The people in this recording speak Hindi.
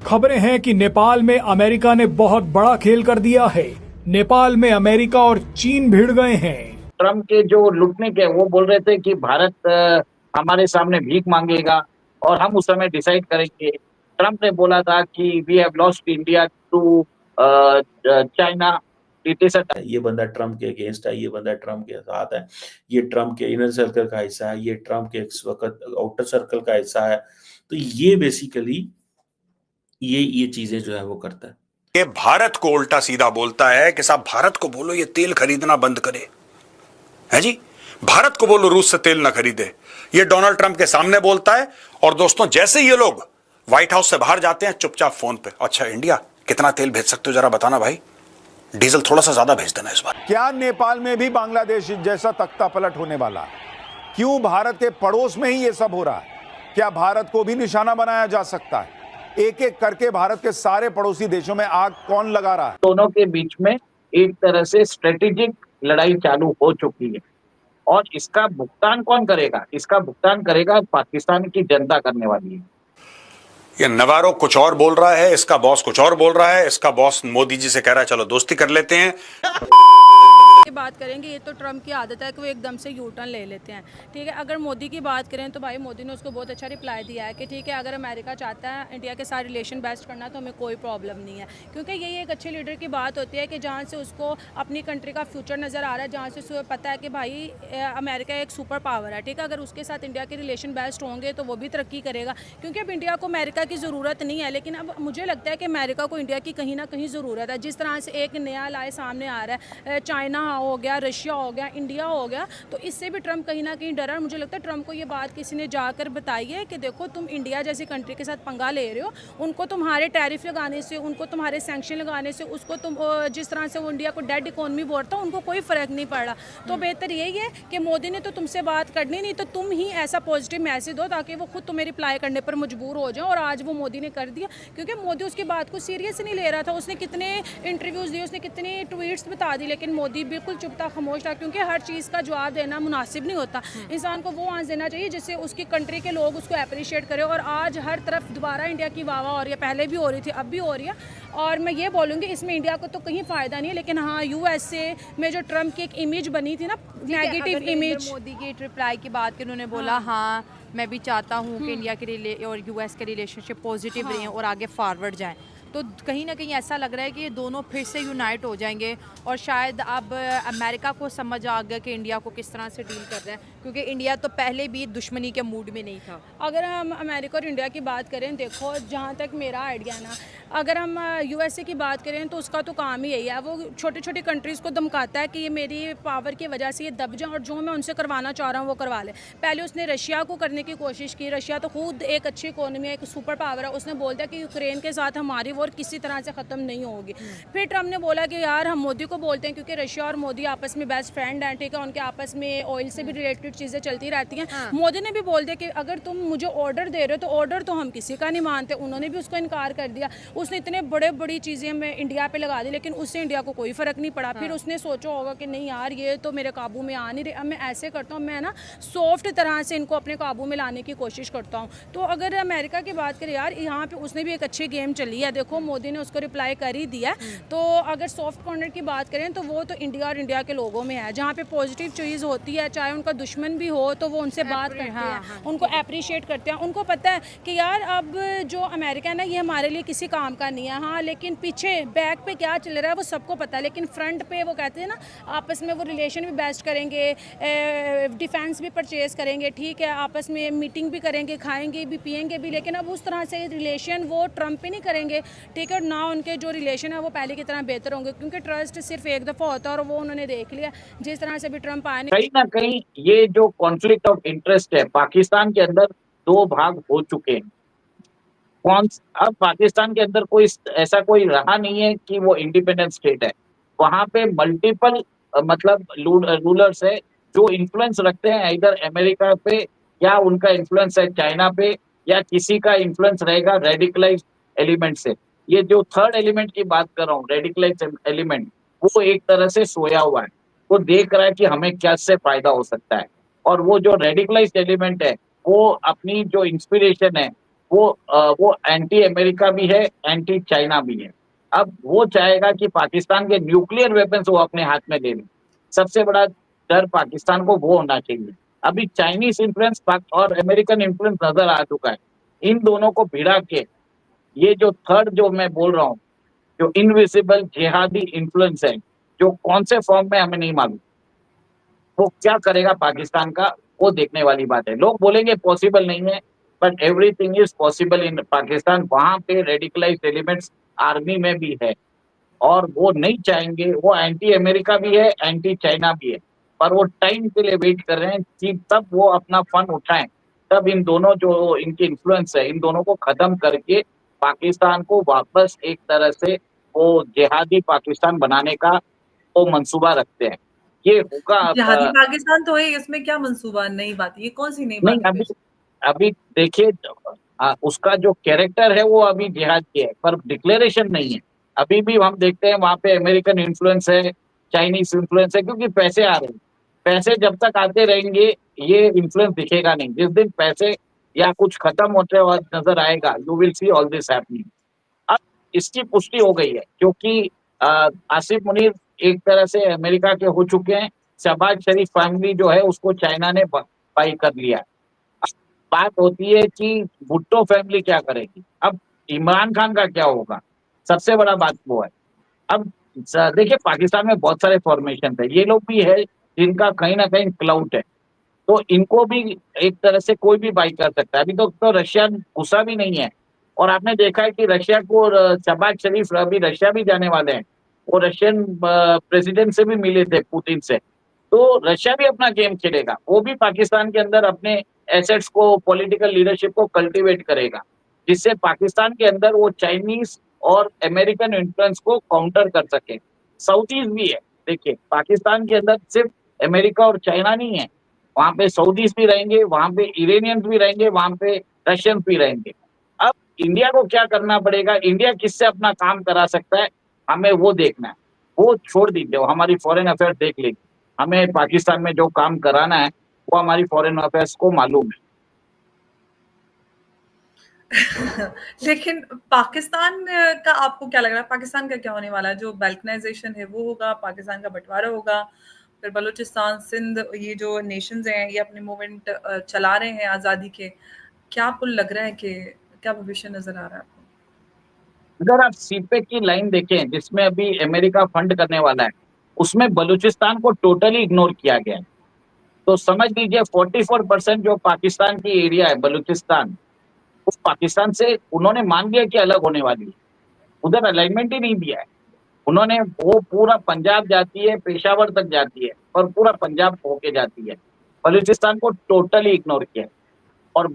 खबरें हैं कि नेपाल में अमेरिका ने बहुत बड़ा खेल कर दिया है। नेपाल में अमेरिका और चीन भिड़ गए हैं। ट्रम्प के जो लुटने के वो बोल रहे थे कि भारत हमारे सामने भीख मांगेगा और हम उस समय डिसाइड करेंगे। ट्रम्प ने बोला था कि we have lost India to China. ये बंदा ट्रम्प के अगेंस्ट है, ये बंदा ट्रम्प के साथ है, ये ट्रम्प के इनर सर्कल का हिस्सा है, ये ट्रम्प के इस वक्त आउटर सर्कल का हिस्सा है। तो ये बेसिकली ये चीजें जो है वो करता है। ये भारत को उल्टा सीधा बोलता है कि साहब भारत को बोलो ये तेल खरीदना बंद करे, है जी, भारत को बोलो रूस से तेल ना खरीदे। ये डोनाल्ड ट्रंप के सामने बोलता है। और दोस्तों जैसे ये लोग व्हाइट हाउस से बाहर जाते हैं चुपचाप फोन पे, अच्छा इंडिया कितना तेल भेज सकते हो जरा बताना भाई, डीजल थोड़ा सा ज्यादा भेज देना इस बार। क्या नेपाल में भी बांग्लादेश जैसा तख्ता पलट होने वाला है? क्यों भारत के पड़ोस में ही ये सब हो रहा है? क्या भारत को भी निशाना बनाया जा सकता है? एक एक करके भारत के सारे पड़ोसी देशों में आग कौन लगा रहा है? दोनों के बीच में एक तरह से स्ट्रेटेजिक लड़ाई चालू हो चुकी है और इसका भुगतान कौन करेगा? इसका भुगतान करेगा पाकिस्तान की जनता करने वाली है। ये नवारो कुछ और बोल रहा है, इसका बॉस कुछ और बोल रहा है। इसका बॉस मोदी जी से कह रहा है चलो दोस्ती कर लेते हैं। बात करेंगे, ये तो ट्रम्प की आदत है कि वो एकदम से यू टर्न ले लेते हैं। ठीक है, अगर मोदी की बात करें तो भाई मोदी ने उसको बहुत अच्छा रिप्लाई दिया है कि ठीक है अगर अमेरिका चाहता है इंडिया के साथ रिलेशन बेस्ट करना तो हमें कोई प्रॉब्लम नहीं है, क्योंकि यही एक अच्छे लीडर की बात होती है कि जहाँ से उसको अपनी कंट्री का फ्यूचर नज़र आ रहा है, जहाँ से उसको पता है कि भाई अमेरिका एक सुपर पावर है। ठीक है, अगर उसके साथ इंडिया के रिलेशन बेस्ट होंगे तो वो भी तरक्की करेगा, क्योंकि अब इंडिया को अमेरिका की ज़रूरत नहीं है, लेकिन अब मुझे लगता है कि अमेरिका को इंडिया की कहीं ना कहीं ज़रूरत है। जिस तरह से एक नया लाए सामने आ रहा है, चाइना हो गया, रशिया हो गया, इंडिया हो गया, तो इससे भी ट्रम्प कहीं ना कहीं डरा है। मुझे लगता है ट्रम्प को ये बात किसी ने जाकर बताई है कि देखो तुम इंडिया जैसी कंट्री के साथ पंगा ले रहे हो, उनको तुम्हारे टैरिफ लगाने से, उनको तुम्हारे सैंक्शन लगाने से, उसको तुम जिस तरह से वो इंडिया को डेड इकोनॉमी बोलता है उनको कोई फ़र्क नहीं पड़ रहा। तो बेहतर यही है कि मोदी ने तो तुमसे बात करनी नहीं, तो तुम ही ऐसा पॉजिटिव मैसेज दो ताकि वो खुद तुम्हें रिप्लाई करने पर मजबूर हो जाओ। और आज वो मोदी ने कर दिया, क्योंकि मोदी उसकी बात को सीरियस नहीं ले रहा था। उसने कितने इंटरव्यूज़ दिए, उसने कितने ट्वीट्स बता दी, लेकिन मोदी बिल्कुल चुप था, खामोश था, क्योंकि हर चीज़ का जवाब देना मुनासिब नहीं होता। इंसान को वो आंसर देना चाहिए जिससे उसकी कंट्री के लोग उसको अप्रिशिएट करें। और आज हर तरफ दोबारा इंडिया की वाह हो रही है, पहले भी हो रही थी, अब भी हो रही है। और मैं ये बोलूँगी इसमें इंडिया को तो कहीं फ़ायदा नहीं है, लेकिन हाँ यूएसए में जो ट्रम्प की एक इमेज बनी थी ना, नेगेटिव इमेज। मोदी की रिप्लाई की बात की उन्होंने बोला हाँ मैं भी चाहता हूँ कि इंडिया के और यूएस के रिलेशनशिप पॉजिटिव रहें और आगे फॉरवर्ड जाएं, तो कहीं ना कहीं ऐसा लग रहा है कि ये दोनों फिर से यूनाइट हो जाएंगे। और शायद अब अमेरिका को समझ आ गया कि इंडिया को किस तरह से डील कर रहा है, क्योंकि इंडिया तो पहले भी दुश्मनी के मूड में नहीं था। अगर हम अमेरिका और इंडिया की बात करें, देखो जहाँ तक मेरा आइडिया है ना, अगर हम यूएसए की बात करें तो उसका तो काम ही यही है, वो छोटी छोटी कंट्रीज़ को धमकाता है कि ये मेरी पावर की वजह से ये दब जाए और जो मैं उनसे करवाना चाह रहा हूँ वो करवा ले। पहले उसने रशिया को करने की कोशिश की, रशिया तो खुद एक अच्छी इकोनॉमी है, एक सुपर पावर है, उसने बोल दिया कि यूक्रेन के साथ हमारी वॉर किसी तरह से ख़त्म नहीं होगी। फिर ट्रम्प ने बोला कि यार हम मोदी को बोलते हैं, क्योंकि रशिया और मोदी आपस में बेस्ट फ्रेंड हैं, ठीक है, उनके आपस में ऑयल से भी रिलेटेड चीज़ें चलती रहती हैं। मोदी ने भी बोल दिया कि अगर तुम मुझे ऑर्डर दे रहे हो तो ऑर्डर तो हम किसी का नहीं मानते, उन्होंने भी उसको इनकार कर दिया। उसने इतने बड़ी चीज़ें हमें इंडिया पे लगा दी, लेकिन उससे इंडिया को कोई फ़र्क नहीं पड़ा। फिर उसने सोचा होगा कि नहीं यार ये तो मेरे काबू में आ नहीं रहे, अब मैं ऐसे करता हूँ, मैं ना सॉफ्ट तरह से इनको अपने काबू में लाने की कोशिश करता हूँ। तो अगर अमेरिका की बात करें यार, यहाँ पे उसने भी एक अच्छी गेम चली है, देखो मोदी ने उसको रिप्लाई कर ही दिया। तो अगर सॉफ्ट कॉर्नर की बात करें तो वो तो इंडिया और इंडिया के लोगों में है, जहाँ पे पॉजिटिव चीज़ होती है, चाहे उनका दुश्मन भी हो तो वो उनसे बात करते हैं, उनको अप्रिशिएट करते हैं। उनको पता है कि यार अब जो अमेरिका है ना ये हमारे लिए किसी काम का नहीं है। हाँ, लेकिन पीछे बैक पे क्या चल रहा है वो सबको पता है, लेकिन फ्रंट पे वो कहते हैं ना आपस में वो रिलेशन भी बेस्ट करेंगे, डिफेंस भी परचेज करेंगे, ठीक है, आपस में मीटिंग भी करेंगे, खाएंगे भी पिएंगे भी, लेकिन अब उस तरह से रिलेशन वो ट्रम्प ही नहीं करेंगे, ठीक है, और ना उनके जो रिलेशन है वो पहले की तरह बेहतर होंगे, क्योंकि ट्रस्ट सिर्फ एक दफ़ा होता है और वो उन्होंने देख लिया। जिस तरह से भी ट्रम्प आए, कहीं ना कहीं ये जो कॉन्फ्लिक्ट ऑफ इंटरेस्ट है पाकिस्तान के अंदर दो भाग हो चुके हैं। अब पाकिस्तान के अंदर कोई ऐसा कोई रहा नहीं है कि वो इंडिपेंडेंट स्टेट है। वहां पे मल्टीपल मतलब रूलर्स है जो इन्फ्लुएंस रखते हैं इधर अमेरिका पे, या उनका इन्फ्लुएंस है चाइना पे, या किसी का इन्फ्लुएंस रहेगा रेडिकलाइज एलिमेंट से। ये जो थर्ड एलिमेंट की बात कर रहा हूँ, रेडिकलाइज एलिमेंट, वो एक तरह से सोया हुआ है, वो देख रहा है कि हमें क्या से फायदा हो सकता है। और वो जो रेडिकलाइज एलिमेंट है वो अपनी जो इंस्पिरेशन है वो एंटी अमेरिका भी है, एंटी चाइना भी है। अब वो चाहेगा कि पाकिस्तान के न्यूक्लियर वेपन्स वो अपने हाथ में ले ले। सबसे बड़ा डर पाकिस्तान को वो होना चाहिए। अभी चाइनीज इन्फ्लुएंस और अमेरिकन इन्फ्लुएंस नजर आ चुका है। इन दोनों को भिड़ा के ये जो थर्ड जो मैं बोल रहा हूँ, जो इनविजिबल जिहादी इन्फ्लुएंस है, जो कौन से फॉर्म में हमें नहीं मालूम, वो क्या करेगा पाकिस्तान का, वो देखने वाली बात है। लोग बोलेंगे पॉसिबल नहीं है, but everything is possible in Pakistan. वहां पे रेडिकलाइज्ड एलिमेंट्स आर्मी में भी है और वो नहीं चाहेंगे। वो एंटी अमेरिका भी है, एंटी चाइना भी है, पर वो टाइम के लिए वेट कर रहे हैं कि तब वो अपना फन उठाएं, तब इन दोनों जो इनकी इन्फ्लुएंस है, इन दोनों को खत्म करके पाकिस्तान को वापस एक तरह से वो जिहादी पाकिस्तान बनाने का वो मंसूबा रखते हैं। ये होगा जिहादी पाकिस्तान तो है, इसमें क्या मंसूबा? नई बात, ये कौन सी नई नहीं। बात है? अभी देखिए, उसका जो कैरेक्टर है वो अभी जिहाद की है, पर डिक्लेरेशन नहीं है। अभी भी हम देखते हैं वहां पे अमेरिकन इन्फ्लुएंस है, चाइनीज इन्फ्लुएंस है, क्योंकि पैसे आ रहे हैं। पैसे जब तक आते रहेंगे ये इन्फ्लुएंस दिखेगा नहीं। जिस दिन पैसे या कुछ खत्म होते हुए नजर आएगा, you will see all this happening. अब इसकी पुष्टि हो गई है, क्योंकि आसिफ मुनीर एक तरह से अमेरिका के हो चुके हैं। शहबाज शरीफ फैमिली जो है उसको चाइना ने बाई कर लिया। बात होती है कि भुट्टो फैमिली क्या करेगी, अब इमरान खान का क्या होगा, सबसे बड़ा बात वो है। अब देखिए, पाकिस्तान में बहुत सारे फॉर्मेशन है, ये लोग भी है जिनका कहीं ना कहीं क्लाउट है, तो इनको भी एक तरह से कोई भी बाई कर सकता है। अभी तो रशिया घुसा भी नहीं है, और आपने देखा है कि रशिया को शहबाज शरीफ अभी रशिया भी जाने वाले हैं। वो रशियन प्रेसिडेंट से भी मिले थे, पुतिन से। तो रशिया भी अपना गेम खेलेगा, वो भी पाकिस्तान के अंदर अपने एसेट्स को, पॉलिटिकल लीडरशिप को कल्टीवेट करेगा, जिससे पाकिस्तान के अंदर वो चाइनीज और अमेरिकन इन्फ्लुएंस को काउंटर कर सके। सऊदीज भी है, देखिए पाकिस्तान के अंदर सिर्फ अमेरिका और चाइना नहीं है, वहां पे सऊदीज भी रहेंगे, वहां पे इरानियंस भी रहेंगे, वहां पे रशियंस भी रहेंगे। अब इंडिया को क्या करना पड़ेगा, इंडिया किससे अपना काम करा सकता है, हमें वो देखना है। वो छोड़ दीजिए, वो हमारी फॉरेन अफेयर्स देख लेगी। हमें पाकिस्तान में जो काम कराना है वो हमारी फॉरेन अफेयर्स को मालूम है। लेकिन पाकिस्तान का आपको क्या लग रहा है, पाकिस्तान का क्या होने वाला है? जो बैल्कनाइजेशन है वो होगा, पाकिस्तान का बंटवारा होगा, फिर बलूचिस्तान, सिंध, ये जो नेशंस हैं ये अपने मूवमेंट चला रहे हैं आज़ादी के। क्या आपको लग रहा है कि क्या भविष्य नजर आ रहा है आपको? अगर आप सीपेक की लाइन देखें, जिसमें अभी अमेरिका फंड करने वाला है, उसमें बलूचिस्तान को टोटली इग्नोर किया गया है। तो समझ लीजिए 44% जो पाकिस्तान की एरिया है बलूचिस्तान, उस पाकिस्तान से उन्होंने मान लिया कि अलग होने वाली है। उधर अलाइनमेंट ही नहीं दिया है उन्होंने। वो पूरा पंजाब जाती है, पेशावर तक जाती है, और पूरा पंजाब होके जाती है। बलूचिस्तान को टोटली इग्नोर किया है। और